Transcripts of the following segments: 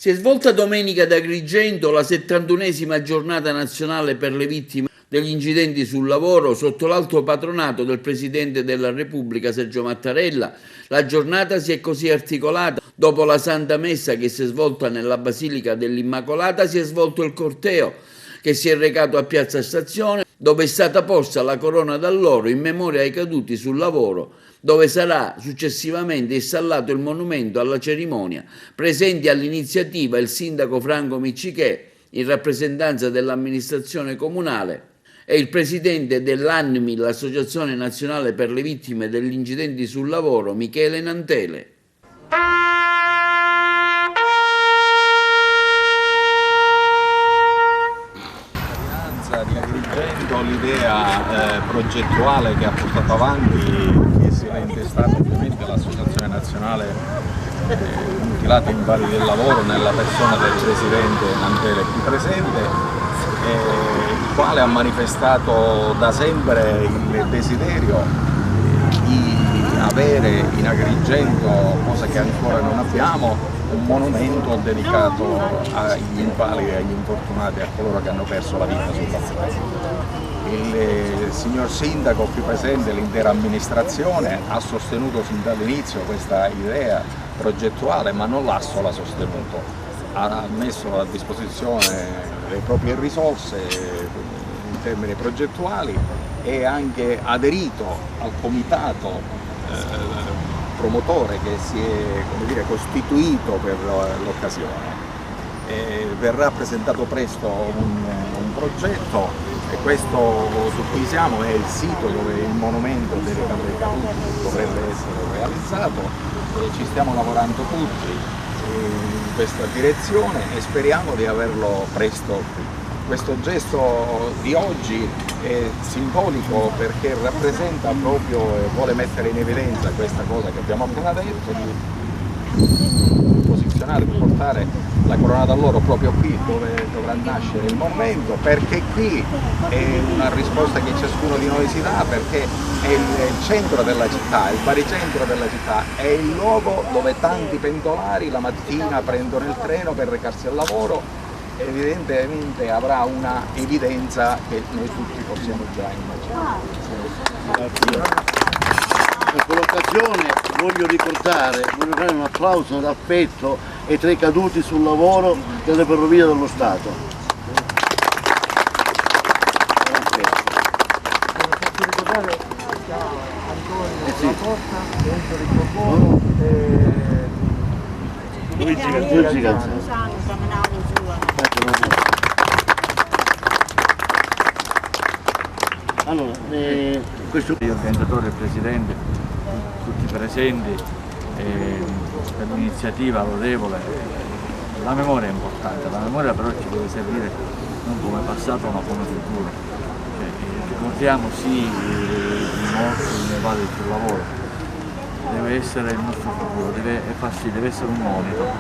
Si è svolta domenica ad Agrigento la 71esima giornata nazionale per le vittime degli incidenti sul lavoro sotto l'alto patronato del Presidente della Repubblica Sergio Mattarella. La giornata si è così articolata. Dopo la Santa Messa che si è svolta nella Basilica dell'Immacolata, si è svolto il corteo che si è recato a Piazza Stazione, dove è stata posta la corona d'alloro in memoria ai caduti sul lavoro, dove sarà successivamente installato il monumento alla cerimonia. Presenti all'iniziativa il sindaco Franco Miccichè, in rappresentanza dell'amministrazione comunale, e il presidente dell'ANMI, l'Associazione Nazionale per le Vittime degli Incidenti sul Lavoro, Michele Nantele. Di Agrigento, l'idea progettuale che ha portato avanti, che si era intestata ovviamente l'Associazione Nazionale Mutilati Invalidi del Lavoro nella persona del presidente Nantele qui presente, il quale ha manifestato da sempre il desiderio di avere in Agrigento, cosa che ancora non abbiamo, un monumento dedicato agli invalidi, agli infortunati, a coloro che hanno perso la vita sul lavoro. Il signor Sindaco qui presente, l'intera amministrazione, ha sostenuto sin dall'inizio questa idea progettuale, ma non l'ha sola sostenuto, ha messo a disposizione le proprie risorse in termini progettuali e anche aderito al comitato promotore che si è costituito per l'occasione. Verrà presentato presto un progetto e questo su cui siamo è il sito dove il monumento dedicato ai caduti dovrebbe essere realizzato e ci stiamo lavorando tutti in questa direzione e speriamo di averlo presto qui. Questo gesto di oggi è simbolico perché rappresenta proprio e vuole mettere in evidenza questa cosa che abbiamo appena detto, di posizionare, di portare la corona d'alloro proprio qui dove dovrà nascere il monumento, perché qui è una risposta che ciascuno di noi si dà, perché è il centro della città, il baricentro della città, è il luogo dove tanti pendolari la mattina prendono il treno per recarsi al lavoro. Evidentemente avrà una evidenza che noi tutti possiamo già immaginare. Per quell'occasione voglio dare un applauso d'affetto ai 3 caduti sul lavoro delle Ferrovie dello Stato. Faccio ricordare Antonio Luigi Gazzano. Allora, questo... Gli organizzatori, il Presidente, tutti presenti, per l'iniziativa lodevole. La memoria è importante, la memoria però ci deve servire non come passato ma come futuro. Ricordiamo sì i morti, i invalidi sul lavoro, deve essere il nostro futuro, deve essere un monito.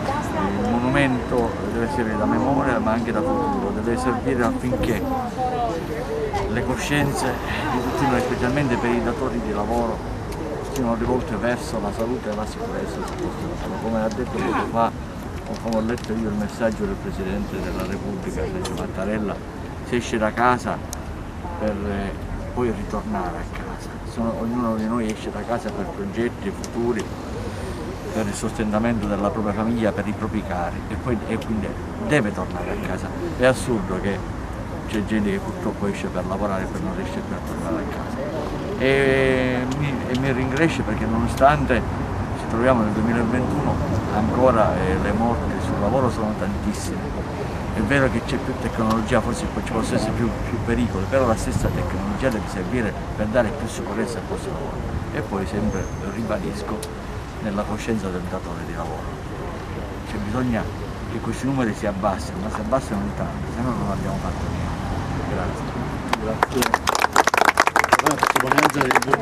Il monumento deve servire da memoria ma anche da futuro, deve servire affinché le coscienze di tutti noi, specialmente per i datori di lavoro, siano rivolte verso la salute e la sicurezza sul posto di lavoro. Come ha detto poco fa, o come ho letto io il messaggio del Presidente della Repubblica, Sergio Mattarella, si esce da casa per poi ritornare a casa. Ognuno di noi esce da casa per progetti futuri, per il sostentamento della propria famiglia, per i propri cari e quindi deve tornare a casa. È assurdo che c'è gente che purtroppo esce per lavorare e poi non riesce più a tornare a casa. E mi ringrazio perché nonostante ci troviamo nel 2021 ancora le morti sul lavoro sono tantissime. È vero che c'è più tecnologia, forse ci possono essere più pericoli, però la stessa tecnologia deve servire per dare più sicurezza al posto di lavoro. E poi sempre, ribadisco, nella coscienza del datore di lavoro. C'è bisogno che questi numeri si abbassino, ma si abbassano di tanto, se no non abbiamo fatto niente. Grazie. Grazie.